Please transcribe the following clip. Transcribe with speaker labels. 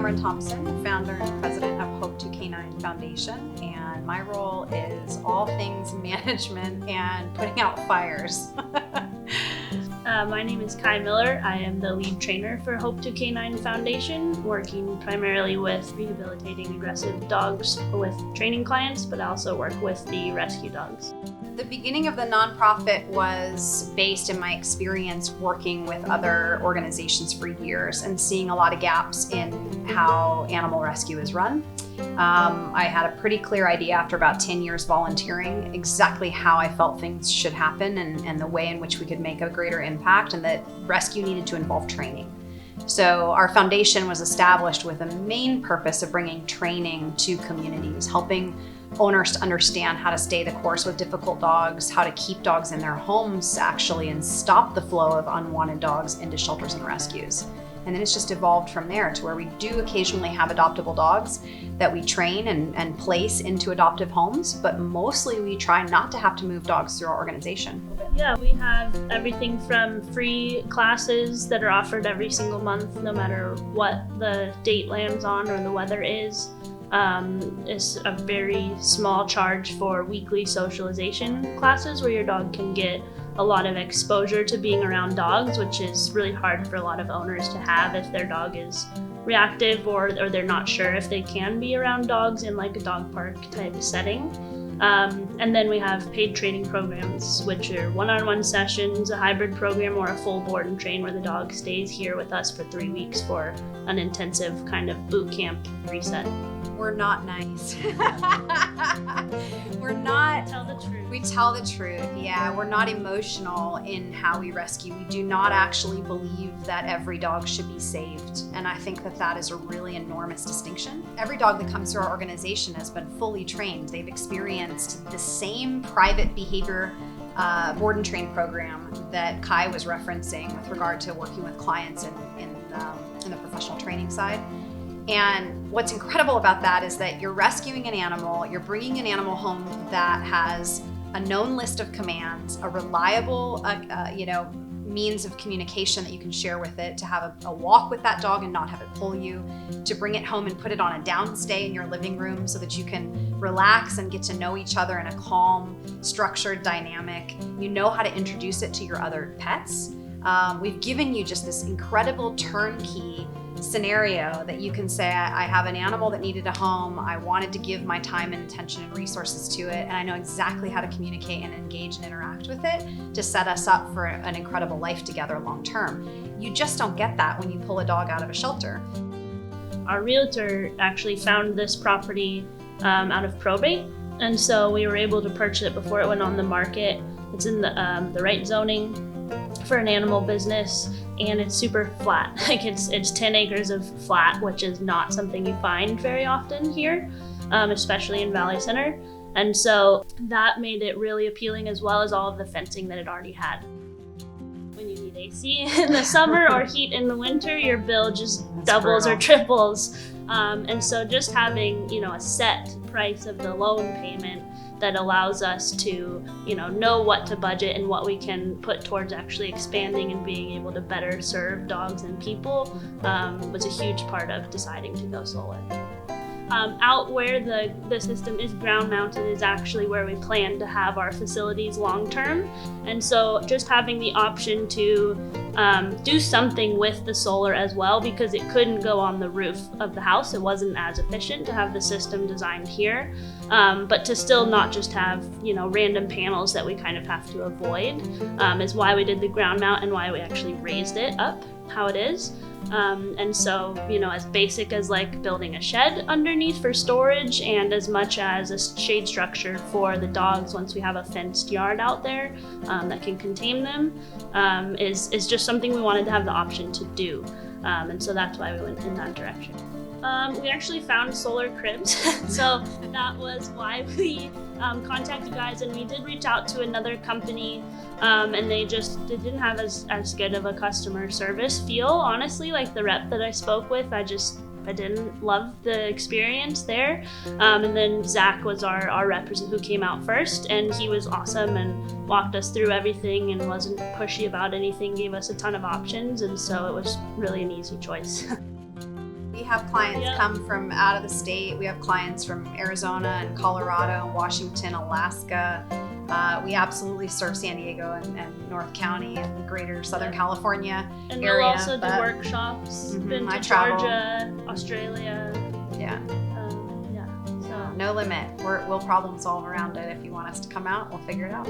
Speaker 1: Cameron Thompson, founder and president of Hope2K9 Foundation, and my role is all things management and putting out fires.
Speaker 2: My name is Kai Miller. I am the lead trainer for Hope2K9 Foundation, working primarily with rehabilitating aggressive dogs with training clients, but I also work with the rescue dogs.
Speaker 1: The beginning of the nonprofit was based in my experience working with other organizations for years and seeing a lot of gaps in how animal rescue is run. I had a pretty clear idea after about 10 years volunteering exactly how I felt things should happen and the way in which we could make a greater impact, and that rescue needed to involve training. So our foundation was established with a main purpose of bringing training to communities, helping owners to understand how to stay the course with difficult dogs, how to keep dogs in their homes actually, and stop the flow of unwanted dogs into shelters and rescues. And then it's just evolved from there to where we do occasionally have adoptable dogs that we train and place into adoptive homes, but mostly we try not to have to move dogs through our organization.
Speaker 2: Yeah, we have everything from free classes that are offered every single month, no matter what the date lands on or the weather is. It's a very small charge for weekly socialization classes where your dog can get a lot of exposure to being around dogs, which is really hard for a lot of owners to have if their dog is reactive or they're not sure if they can be around dogs in like a dog park type setting. And then we have paid training programs, which are one-on-one sessions, a hybrid program, or a full board and train where the dog stays here with us for 3 weeks for an intensive kind of boot camp reset.
Speaker 1: We're not nice. We're not.
Speaker 2: Tell the truth.
Speaker 1: We tell the truth. Yeah, we're not emotional in how we rescue. We do not actually believe that every dog should be saved. And I think that that is a really enormous distinction. Every dog that comes through our organization has been fully trained. They've experienced the same private behavior board and train program that Kai was referencing with regard to working with clients in the professional training side. And what's incredible about that is that you're rescuing an animal, you're bringing an animal home that has a known list of commands, a reliable means of communication that you can share with it, to have a walk with that dog and not have it pull you, to bring it home and put it on a downstay in your living room so that you can relax and get to know each other in a calm, structured dynamic. You know how to introduce it to your other pets. We've given you just this incredible turnkey scenario that you can say, I have an animal that needed a home, I wanted to give my time and attention and resources to it, and I know exactly how to communicate and engage and interact with it to set us up for an incredible life together long term. You just don't get that when you pull a dog out of a shelter.
Speaker 2: Our realtor actually found this property out of probate, and so we were able to purchase it before it went on the market. It's in the right zoning for an animal business, and it's super flat. Like it's 10 acres of flat, which is not something you find very often here, especially in Valley Center. And so that made it really appealing, as well as all of the fencing that it already had. When you need AC in the summer or heat in the winter, your bill just doubles or triples. And so just having, a set price of the loan payment that allows us to, know what to budget and what we can put towards actually expanding and being able to better serve dogs and people was a huge part of deciding to go solar. Out where the system is ground mounted is actually where we plan to have our facilities long term. And so just having the option to do something with the solar as well, because it couldn't go on the roof of the house. It wasn't as efficient to have the system designed here, but to still not just have, random panels that we kind of have to avoid is why we did the ground mount and why we actually raised it up how it is. And so, as basic as like building a shed underneath for storage, and as much as a shade structure for the dogs once we have a fenced yard out there that can contain them, is just something we wanted to have the option to do. And so that's why we went in that direction. We actually found solar cribs, so that was why we contacted you guys, and we did reach out to another company, and they didn't have as good of a customer service feel, honestly. Like the rep that I spoke with, I didn't love the experience there. And then Zach was our representative who came out first, and he was awesome and walked us through everything and wasn't pushy about anything, gave us a ton of options, and so it was really an easy choice.
Speaker 1: We have clients
Speaker 2: Yeah.
Speaker 1: come from out of the state. We have clients from Arizona and Colorado, Washington, Alaska. We absolutely serve San Diego and North County and the greater Southern
Speaker 2: Yeah.
Speaker 1: California
Speaker 2: And
Speaker 1: area.
Speaker 2: we'll also do
Speaker 1: but-
Speaker 2: workshops.
Speaker 1: Mhm,
Speaker 2: Been
Speaker 1: I
Speaker 2: to
Speaker 1: travel.
Speaker 2: Georgia, Australia.
Speaker 1: Yeah,
Speaker 2: Yeah. So
Speaker 1: no limit. We'll problem solve around it. If you want us to come out, we'll figure it out.